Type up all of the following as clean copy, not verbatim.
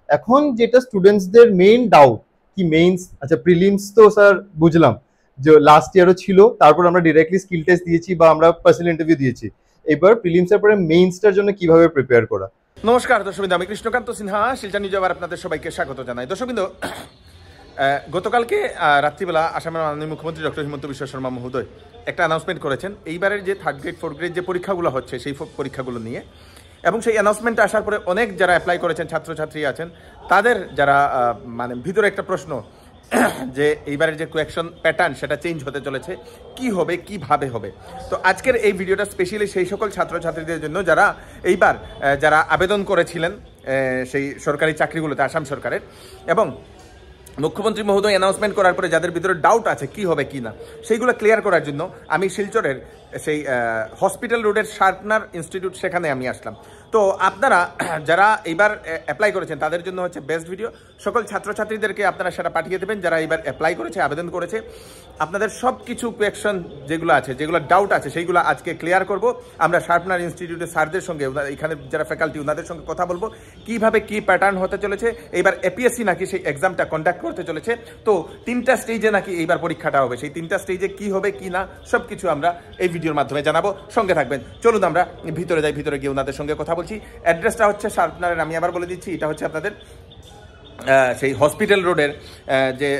এখন যেটা স্টুডেন্টসদের main doubt কি মেইনস, আচ্ছা প্রিলিমস তো স্যার বুঝলাম যে লাস্ট ইয়ারও ছিল, তারপর আমরা ডিরেক্টলি স্কিল টেস্ট দিয়েছি বা আমরা পার্সোনাল ইন্টারভিউ দিয়েছি। এবার প্রিলিমসের পরে মেইনসটার জন্য কিভাবে প্রিপেয়ার করা। নমস্কার দর্শকবৃন্দ, আমি কৃষ্ণকান্ত সিনহা শিলচর নিউজ আবার আপনাদের সবাইকে স্বাগত জানাই। দর্শকবৃন্দ, গতকালকে রাত্রিবেলা আসামের মাননীয় মুখ্যমন্ত্রী ডক্টর হিমন্ত বিশ্ব শর্মা মহোদয় একটা অ্যানাউন্সমেন্ট করেছেন এইবারের যে 3rd গ্রেড 4th গ্রেড যে পরীক্ষাগুলো হচ্ছে সেই পরীক্ষাগুলো নিয়ে, এবং সেই অ্যানাউন্সমেন্টটা আসার পরে অনেক যারা অ্যাপ্লাই করেছেন ছাত্রছাত্রী আছেন তাদের যারা মানে ভিতরে একটা প্রশ্ন যে এইবারের যে কোয়েকশন প্যাটার্ন সেটা চেঞ্জ হতে চলেছে, কি হবে কিভাবে হবে। তো আজকের এই ভিডিওটা স্পেশালি সেই সকল ছাত্রছাত্রীদের জন্য যারা এইবার যারা আবেদন করেছিলেন সেই সরকারি চাকরিগুলোতে আসাম সরকারের, এবং মুখ্যমন্ত্রী মহোদয় অ্যানাউন্সমেন্ট করার পরে যাদের ভিতরে ডাউট আছে কি হবে কি না সেইগুলো ক্লিয়ার করার জন্য আমি শিলচরের সেই হসপিটাল রোডের শার্পনার ইনস্টিটিউট সেখানে আমি আসলাম। তো আপনারা যারা এইবার অ্যাপ্লাই করেছেন তাদের জন্য হচ্ছে বেস্ট ভিডিও। সকল ছাত্রছাত্রীদেরকে আপনারা সেটা পাঠিয়ে দেবেন যারা এইবার অ্যাপ্লাই করেছে, আবেদন করেছে। আপনাদের সব কিছু কোয়েকশন যেগুলো আছে, যেগুলো ডাউট আছে সেইগুলো আজকে ক্লিয়ার করব। আমরা শার্পনার ইনস্টিটিউটের স্যারদের সঙ্গে, এখানে যারা ফ্যাকাল্টি ওনাদের সঙ্গে কথা বলবো কিভাবে কি প্যাটার্ন হতে চলেছে। এইবার এপিএসসি নাকি সেই এক্সামটা কন্ডাক্ট করতে চলেছে, তো 3টা স্টেজে নাকি এইবার পরীক্ষাটা হবে। সেই 3টা স্টেজে কি হবে কি না সব কিছু আমরা এই ভিডিওর মাধ্যমে জানাবো, সঙ্গে থাকবেন। চলুন আমরা ভিতরে যাই, ভিতরে গিয়ে ওনাদের সঙ্গে কথা বলছি। অ্যাড্রেসটা হচ্ছে শার্পনারের, আমি আবার বলে দিচ্ছি, এটা হচ্ছে আপনাদের সেই হসপিটাল রোডের যে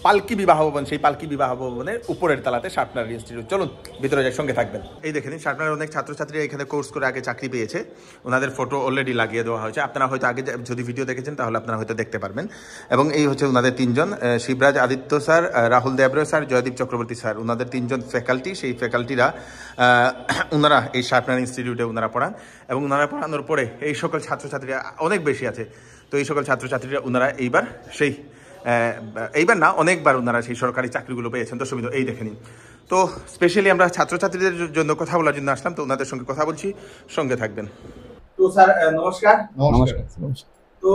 পালকি বিবাহ ভবন, সেই পালকি বিবাহ ভবনের উপরের তলাতে শার্পনার ইনস্টিটিউট। চলুন ভিতরে যাই, সঙ্গে থাকবেন। এই দেখেন শার্পনার অনেক ছাত্রছাত্রীরা এখানে কোর্স করে আগে চাকরি পেয়েছে, ওনাদের ফটো অলরেডি লাগিয়ে দেওয়া হয়েছে। আপনারা হয়তো আগে যদি ভিডিও দেখেছেন তাহলে আপনারা হয়তো দেখতে পারবেন। এবং এই হচ্ছে ওনাদের 3জন, Shivraj Aditya sir, Rahul Debroy sir, Joydeep Chakraborty sir, ওনাদের 3জন ফ্যাকাল্টি। সেই ফ্যাকাল্টিরা ওনারা এই শার্পনার ইনস্টিটিউটে ওনারা পড়ান, এবং ওনারা পড়ানোর পরে এই সকল ছাত্রছাত্রীরা অনেক বেশি আছে। তো এই সকল ছাত্রছাত্রীরা ওনারা এইবার না অনেকবার ওনারা সেই সরকারি চাকরিগুলো পেয়েছেন। দর্শক এই দেখে নিন। তো স্পেশালি আমরা ছাত্রছাত্রীদের জন্য কথা বলার জন্য আসলাম, তো ওনাদের সঙ্গে কথা বলছি, সঙ্গে থাকবেন। তো স্যার নমস্কার। নমস্কার। তো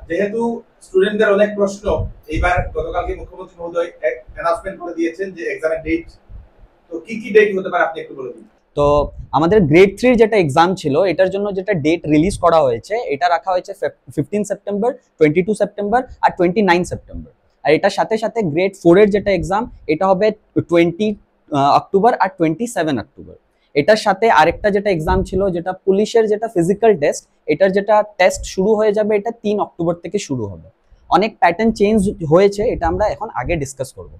যেহেতু স্টুডেন্টদের অনেক প্রশ্ন, এইবার গতকালকে মুখ্যমন্ত্রী মহোদয় অ্যানাউন্সমেন্ট করে দিয়েছেন যে এক্সামের ডেট, তো কি কি ডেট হতে পারে আপনি একটু বলে দিন। তো আমাদের গ্রেড 3 যেটা এক্সাম ছিল এটার জন্য যেটা ডেট রিলিজ করা হয়েছে এটা রাখা হয়েছে 15 সেপ্টেম্বর, 22 সেপ্টেম্বর আর 29 সেপ্টেম্বর। আর এটার সাথে সাথে গ্রেড 4 এর যেটা এক্সাম এটা হবে 20 অক্টোবর আর 27 অক্টোবর। এটার সাথে আরেকটা যেটা এক্সাম ছিল যেটা পুলিশের যেটা ফিজিক্যাল টেস্ট, এটার যেটা টেস্ট শুরু হয়ে যাবে এটা 3 অক্টোবর থেকে শুরু হবে। অনেক প্যাটার্ন চেঞ্জ হয়েছে, এটা আমরা এখন আগে ডিসকাস করব।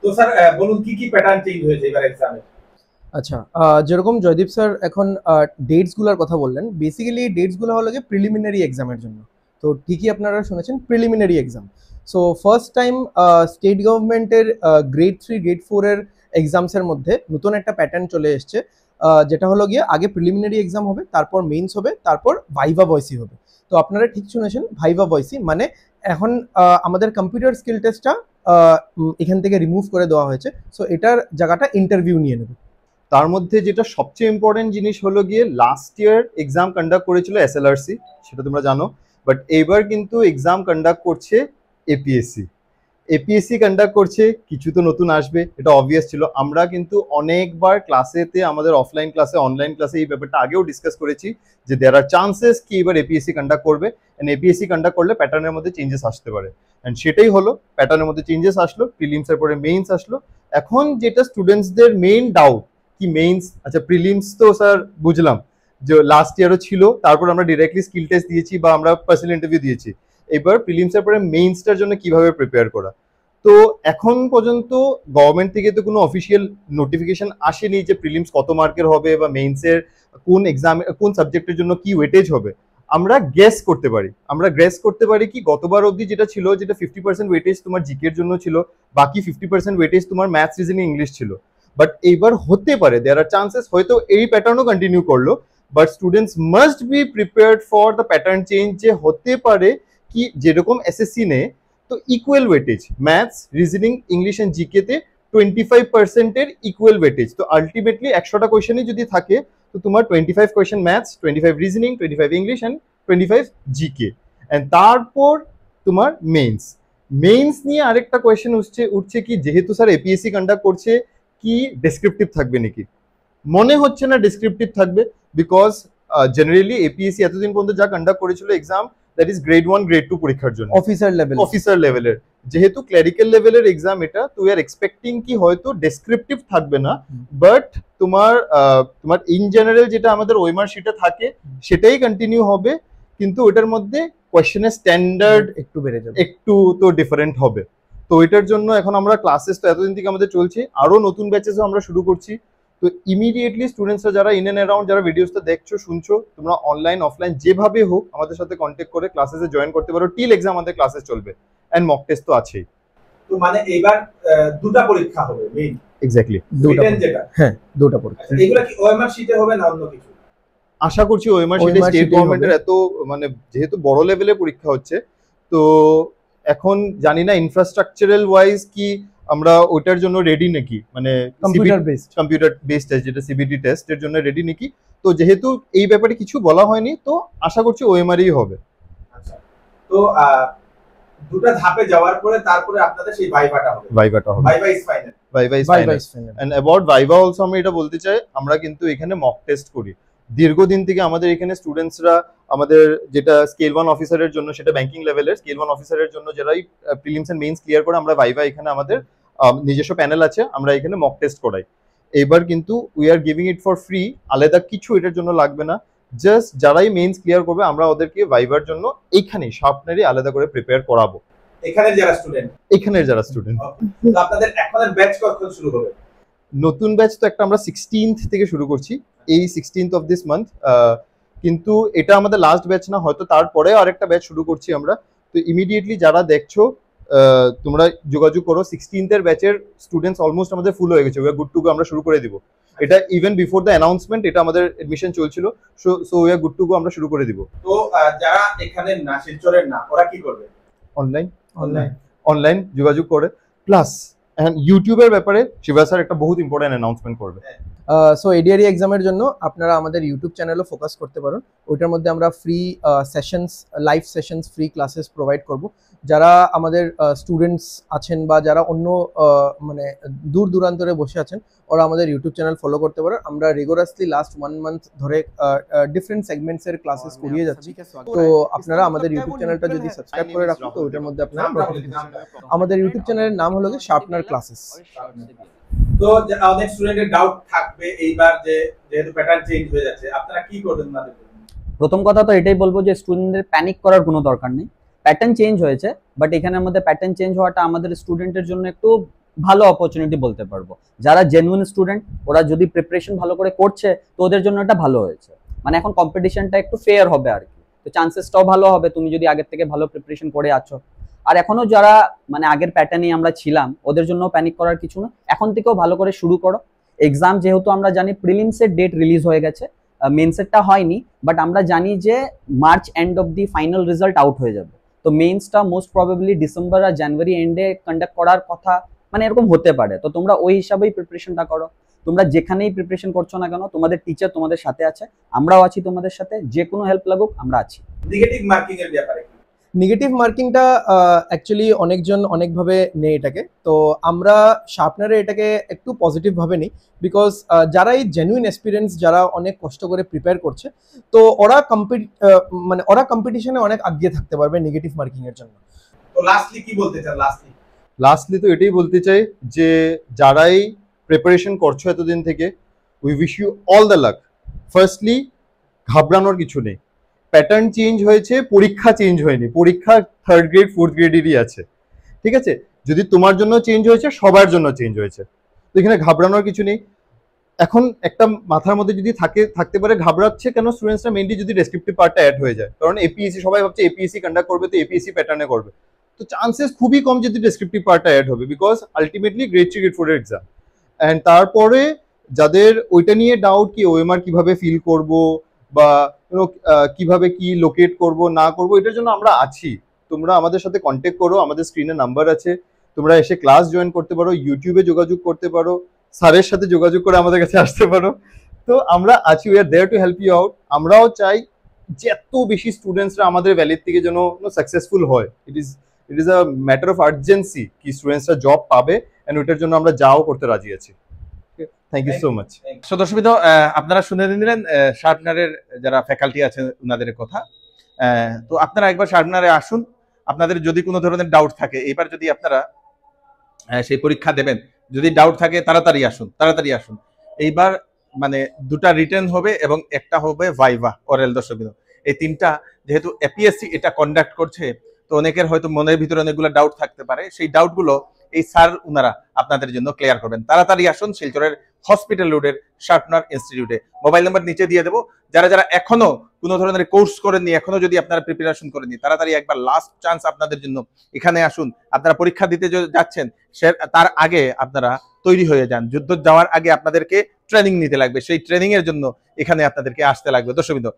তো স্যার বলুন কি কি প্যাটার্ন চেঞ্জ হয়েছে এবার এক্সামে। আচ্ছা, যেরকম জয়দীপ স্যার এখন ডেটসগুলোর কথা বললেন, বেসিক্যালি ডেটসগুলো হলো গিয়ে প্রিলিমিনারি এক্সামের জন্য। তো ঠিকই আপনারা শুনেছেন, preliminary exam. So first time state গভর্নমেন্টের গ্রেড 3 গ্রেড 4 এর এক্সামসের মধ্যে নতুন একটা প্যাটার্ন চলে এসছে, যেটা হলো গিয়ে আগে প্রিলিমিনারি এক্সাম হবে, তারপর মেইনস হবে, তারপর ভাইভা ভয়েসি হবে। তো আপনারা ঠিক শুনেছেন, ভাইভা ভয়েসি মানে এখন আমাদের কম্পিউটার স্কিল টেস্টটা এখান থেকে রিমুভ করে দেওয়া হয়েছে। সো এটার জায়গাটা ইন্টারভিউ নিয়ে নেবে। তার মধ্যে যেটা সবচেয়ে ইম্পর্টেন্ট জিনিস হলো গিয়ে লাস্ট ইয়ার এক্সাম কন্ডাক্ট করেছিল এসএলআরসি, সেটা তোমরা জানো, বাট এবার কিন্তু এক্সাম কন্ডাক্ট করছে এপিএসসি। এপিএসসি কন্ডাক্ট করছে, কিছু তো নতুন আসবে, এটা অবভিয়াস ছিল। আমরা কিন্তু অনেকবার ক্লাসেতে, আমাদের অফলাইন ক্লাসে, অনলাইন ক্লাসে এই ব্যাপারটা আগেও ডিসকাস করেছি যে দেয়ার আর চান্সেস কি এবার এপিএসসি কন্ডাক্ট করবে, এন্ড এপিএসসি কন্ডাক্ট করলে প্যাটার্নের মধ্যে চেঞ্জেস আসতে পারে, এন্ড সেটাই হলো। প্যাটার্নের মধ্যে চেঞ্জেস আসলো, প্রিলিমসের পরে মেইনস আসলো। এখন যেটা স্টুডেন্টসদের মেইন ডাউট কি মেইনস, আচ্ছা প্রিলিমস তো স্যার বুঝলাম যে লাস্ট ইয়ারও ছিল, তারপর আমরা ডিরেক্টলি স্কিল টেস্ট দিয়েছি বা আমরা পার্সোনাল ইন্টারভিউ দিয়েছি। এবার প্রিলিমসের পরে মেইনসটার জন্য কিভাবে প্রিপেয়ার করা। তো এখন পর্যন্ত গভর্নমেন্ট থেকে তো কোনো অফিসিয়াল নোটিফিকেশন আসেনি যে প্রিলিমস কত মার্কের হবে বা মেইনসের কোন এক্সাম কোন সাবজেক্টের জন্য কি ওয়েটেজ হবে। আমরা গেস করতে পারি কি গতবার অবধি যেটা ছিল, যেটা 50% ওয়েটেজ তোমার জিকে এর জন্য ছিল, বাকি 50% ওয়েটেজ তোমার ম্যাথস, রিজনিং, ইংলিশ ছিল। বাট এইবার হতে পারে, দেয়ার আর চান্সেস হয়তো এই প্যাটার্নও কন্টিনিউ করলো, but students must be prepared for the pattern change, যে হতে পারে কি যেরকম এসএসসি নেয় তো equal weightage maths, reasoning, English and GK তে 25% এর ইকুয়াল ওয়েটেজ। তো আলটিমেটলি 100টা কোয়েশ্চেনই যদি থাকে তো তোমার 25 question maths, 25 reasoning, 25 English and 25 GK, and তারপর তোমার মেইনস নিয়ে আরেকটা কোয়েশ্চেন উঠছে কি যেহেতু স্যার এপিএসসি কন্ডাক্ট করছে, কি ডেসক্রিপটিভ থাকবে নাকি। মনে হচ্ছে না ডেসক্রিপটিভ থাকবে, বিকজ জেনারেলি এপিএসসি এতদিন পর্যন্ত যা কন্ডাক্ট করেছিল exam, that is grade 1 grade 2 পরীক্ষার জন্য, অফিসার লেভেলের। যেহেতু ক্লারিক্যাল লেভেলের এক্সাম এটা, তো উই আর এক্সপেক্টিং কি হয়তো ডেসক্রিপটিভ থাকবে না, বাট তোমার ইন জেনারেল যেটা আমাদের ওএমআর শিটে থাকে সেটাই কন্টিনিউ হবে, কিন্তু ওটার মধ্যে কোয়েশ্চেনের স্ট্যান্ডার্ড একটু বেড়ে যাবে, একটু তো ডিফারেন্ট হবে। তো এটার জন্য এখন আমরা ক্লাসেস তো এতদিন থেকে আমাদের চলছে, আরো নতুন ব্যাচেসও আমরা শুরু করছি। তো ইমিডিয়েটলি স্টুডেন্টসরা যারা ইন এন্ড অ্যারাউন্ড যারা ভিডিওসটা দেখছো শুনছো, তোমরা অনলাইন অফলাইন যেভাবে হোক আমাদের সাথে কন্ট্যাক্ট করে ক্লাসেসে জয়েন করতে পারো। টিল এক্সাম আমাদের ক্লাসেস চলবে, এন্ড মক টেস্ট তো আছেই। তো মানে এবার দুটো পরীক্ষা হবে মেইন? এক্স্যাক্টলি, দুটো পরীক্ষা। এগুলা কি ওএমআর শিটে হবে না অন্য কিছু? আশা করছি ওএমআর শিটে। স্টেট গভর্নমেন্টের এত মানে যেহেতু বড় লেভেলে পরীক্ষা হচ্ছে, তো এখন জানি না ইনফ্রাস্ট্রাকচারাল ওয়াইজ কি আমরা ওটার জন্য রেডি নাকি, মানে কম্পিউটার বেসড টেস্ট যেটা সিবিটি টেস্টের জন্য রেডি নাকি। তো যেহেতু এই ব্যাপারে কিছু বলা হয়নি, তো আশা করছি ওএমআরই হবে। আচ্ছা, তো দুটো ধাপে যাওয়ার পরে তারপরে আপনাদের সেই ভাইভাটা হবে। Viva is final. And about viva also আমি এটা বলতে চাই, আমরা কিন্তু এখানে মক টেস্ট করি দীর্ঘদিন থেকে। আমাদের এখানে স্টুডেন্টসরা আমাদের যেটা স্কেল 1 অফিসারের জন্য, সেটা ব্যাংকিং লেভেলের স্কেল 1 অফিসারের জন্য যারাই প্রিলিমস এন্ড মেইনস ক্লিয়ার করে, আমরা ভাইভা এখানে আমাদের নিজস্ব প্যানেল আছে, আমরা এখানে মক টেস্ট করাই। এবার কিন্তু we are giving it for free, আলাদা কিছু এটার জন্য লাগবে না। জাস্ট যারাই মেইনস ক্লিয়ার করবে আমরা ওদেরকে ভাইভার জন্য এইখানে শার্পনারই আলাদা করে প্রিপেয়ার করাবো। এখানের যারা স্টুডেন্ট তো আপনাদের এখনের ব্যাচ কখন শুরু হবে? নতুন ব্যাচ তো একটা আমরা 16th থেকে শুরু করছি, এই 16th অফ দিস মান্থ। কিন্তু এটা আমাদের লাস্ট ব্যাচ না, হয়তো তারপরে আরেকটা ব্যাচ শুরু করছি আমরা। তো ইমিডিয়েটলি যারা দেখছো তোমরা যোগাযোগ করো। 16th এর ব্যাচের স্টুডেন্টস অলমোস্ট আমাদের ফুল হয়ে গেছে, we are good to go, আমরা শুরু করে দিব। এটা ইভেন বিফোর দ্য অ্যানাউন্সমেন্ট এটা আমাদের এডমিশন চলছিল, so we are good to go, আমরা শুরু করে দিব। তো যারা এখানে না, শিলচরের না, ওরা কি করবে? অনলাইন যোগাযোগ করে। প্লাস ইউটিউবের ব্যাপারে শিবা স্যার একটা বহুত ইম্পর্টেন্ট অ্যানাউন্সমেন্ট করবে। সো এডিআরই এক্সামের জন্য আপনারা আমাদের ইউটিউব চ্যানেলও ফোকাস করতে পারেন। ওইটার মধ্যে আমরা free sessions, live sessions, free classes provide করব। যারা আমাদের স্টুডেন্টস আছেন বা যারা অন্য মানে দূর দূরান্তরে বসে আছেন, ওরা আমাদের ইউটিউব চ্যানেল ফলো করতে পারে। আমরা রেগুলারলি লাস্ট 1 মান্থ ধরে ডিফারেন্ট সেগমেন্টসের ক্লাসেস করিয়ে যাচ্ছি। তো আপনারা আমাদের ইউটিউব চ্যানেলটা যদি সাবস্ক্রাইব করে রাখুন, তো ওইটার মধ্যে আপনারা আমাদের ইউটিউব চ্যানেলের নাম হলো শার্পনার ক্লাসেস। তো অনেক স্টুডেন্টের ডাউট থাকবে এইবার যে যেহেতু প্যাটার্ন চেঞ্জ হয়ে যাচ্ছে, আপনারা কি করবেন না? প্রথম কথা তো এটাই বলবো যে স্টুডেন্টদের প্যানিক করার কোনো দরকার নেই। প্যাটার্ন চেঞ্জ হয়েছে, বাট এখানের মধ্যে প্যাটার্ন চেঞ্জ হওয়াটা আমাদের স্টুডেন্টের জন্য একটু ভালো অপরচুনিটি বলতে পারবো। যারা জেনুইন স্টুডেন্ট, ওরা যদি প্রিপারেশন ভালো করে করছে, তো ওদের জন্য এটা ভালো হয়েছে। মানে এখন কম্পিটিশনটা একটু ফেয়ার হবে আর কি, তো চান্সেসটাও ভালো হবে তুমি যদি আগের থেকে ভালো প্রিপারেশন করে আছো। আর এখনো যারা মানে আগের প্যাটার্নেই আমরা ছিলাম, ওদের জন্য প্যানিক করার কিছু না, এখন থেকেও ভালো করে শুরু করো। এক্সাম যেহেতু আমরা জানি প্রিলিমসের ডেট রিলিজ হয়ে গেছে, মেন্সেরটা হয়নি, বাট আমরা জানি যে March end of the final result out হয়ে যাবে। তো মেন্সটা মোস্ট প্রবাবলি ডিসেম্বর আর জানুয়ারি এন্ডে কন্ডাক্ট করার কথা, মানে এরকম হতে পারে। তো তোমরা ওই হিসাবেই প্রিপারেশনটা করো। তোমরা যেখানেই প্রিপারেশন করছো না কেন, তোমাদের টিচার তোমাদের সাথে আছে, আমরাও আছি তোমাদের সাথে, যে কোনো হেল্প লাগুক আমরা আছি। নেগেটিভ মার্কিং এর ব্যাপারে নেগেটিভ মার্কিংটা অ্যাকচুয়ালি অনেকজন অনেকভাবে নেয় এটাকে, তো আমরা শার্পনারে এটাকে একটু পজিটিভভাবে নিই। বিকজ যারা এই জেনুইন এক্সপিরিয়েন্স, যারা অনেক কষ্ট করে প্রিপেয়ার করছে, তো ওরা কম্পিটিশনে অনেক আগিয়ে থাকতে পারবে নেগেটিভ মার্কিং এর জন্য। তো লাস্টলি কি বলতে চান? লাস্টলি তো এটাই বলতে চাই যে যারাই প্রিপারেশন করছো এতদিন থেকে, we wish you all the luck. Firstly ঘাবড়ানোর কিছু নেই, প্যাটার্ন চেঞ্জ হয়েছে, পরীক্ষা চেঞ্জ হয়নি। পরীক্ষা 3rd গ্রেড 4th গ্রেডেরই আছে, ঠিক আছে? যদি তোমার জন্য চেঞ্জ হয়েছে, সবার জন্য চেঞ্জ হয়েছে, তো এখানে ঘাবড়ানোর কিছু নেই। এখন একটা মাথার মধ্যে যদি থাকতে পারে ঘাবড়াচ্ছে কেন স্টুডেন্টসরা, মেইনলি যদি ডেসক্রিপটিভ পার্টটা অ্যাড হয়ে যায়। কারণ এপিএসসি সবাই ভাবছে এপিএসসি কন্ডাক্ট করবে, তো এপিএসসি প্যাটার্নে করবে, তো চান্সেস খুবই কম যদি ডেসক্রিপটিভ পার্টটা অ্যাড হবে, বিকজ আলটিমেটলি গ্রেড 3 গ্রেড 4 এর এক্সাম। অ্যান্ড তারপরে যাদের ওইটা নিয়ে ডাউট কি ওএমআর কিভাবে ফিল করব বা কিভাবে কি লোকেট করব না করব, এটার জন্য আমরা আছি। তোমরা আমাদের সাথে কন্ট্যাক্ট করো, আমাদের স্ক্রিনে নাম্বার আছে, তোমরা এসে ক্লাস জয়েন করতে পারো, ইউটিউবে যোগাযোগ করতে পারো, স্যারের সাথে যোগাযোগ করে আমাদের কাছে আসতে পারো। তো আমরা আছি, we are there to help you out. আমরাও চাই যে এত বেশি স্টুডেন্টসরা আমাদের ভ্যালির থেকে যেন সাকসেসফুল হয়। It is a matter of urgency কি স্টুডেন্টসরা জব পাবে, এন্ড ওইটার জন্য আমরা যাও করতে রাজি আছি। Thank you so much. দর্শকবৃন্দ, আপনারা শুনে নিলেন শার্পনারের যারা ফ্যাকাল্টি আছে ওনাদের কথা। তো আপনারা একবার সামনারে আসুন, আপনাদের যদি কোনো ধরনের ডাউট থাকে, এবার যদি আপনারা সেই পরীক্ষা দেবেন, যদি ডাউট থাকে তাড়াতাড়ি আসুন। এইবার মানে দুটা রিটেন হবে এবং একটা হবে ভাইভা অরেল। দর্শকবৃন্দ, এই তিনটা যেহেতু এপিএসসি এটা কন্ডাক্ট করছে, তো অনেকের হয়তো মনের ভিতরে অনেকগুলো ডাউট থাকতে পারে, সেই ডাউটগুলো এই স্যার উনারা আপনাদের জন্য ক্লিয়ার করবেন। তাড়াতাড়ি আসুন শিলচরের হসপিটাল রোডের শার্পনার ইনস্টিটিউটে। মোবাইল নাম্বার নিচে দিয়ে দেবো। যারা যারা এখনো কোনো ধরনের কোর্স করেননি, এখনো যদি আপনারা প্রিপারেশন করেননি, তাড়াতাড়ি একবার লাস্ট চান্স আপনাদের জন্য, এখানে আসুন। আপনারা পরীক্ষা দিতে যাচ্ছেন, তার আগে আপনারা তৈরি হয়ে যান। যুদ্ধ যাওয়ার আগে আপনাদেরকে ট্রেনিং নিতে লাগবে, সেই ট্রেনিং এর জন্য এখানে আপনাদেরকে আসতে লাগবে। দর্শকবৃন্দ,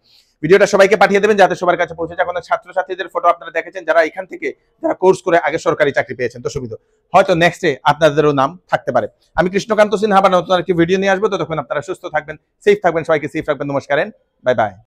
ভিডিওটা সবাইকে পাঠিয়ে দেবেন যাতে সবার কাছে পৌঁছে যায়। কোনো ছাত্রছাত্রীদের ফটো আপনারা দেখেছেন যারা এখান থেকে যারা কোর্স করে আগে সরকারি চাকরি পেয়েছেন। দর্শকবৃন্দ, হয়তো নেক্সটে আপনাদেরও নাম থাকতে পারে। আমি কৃষ্ণকান্ত সিনহা নতুন আরেকটি ভিডিও নিয়ে আসবো। ততক্ষণ আপনারা সুস্থ থাকবেন, সেফ থাকবেন, সবাইকে সেফ রাখবেন। নমস্কার, বাই বাই।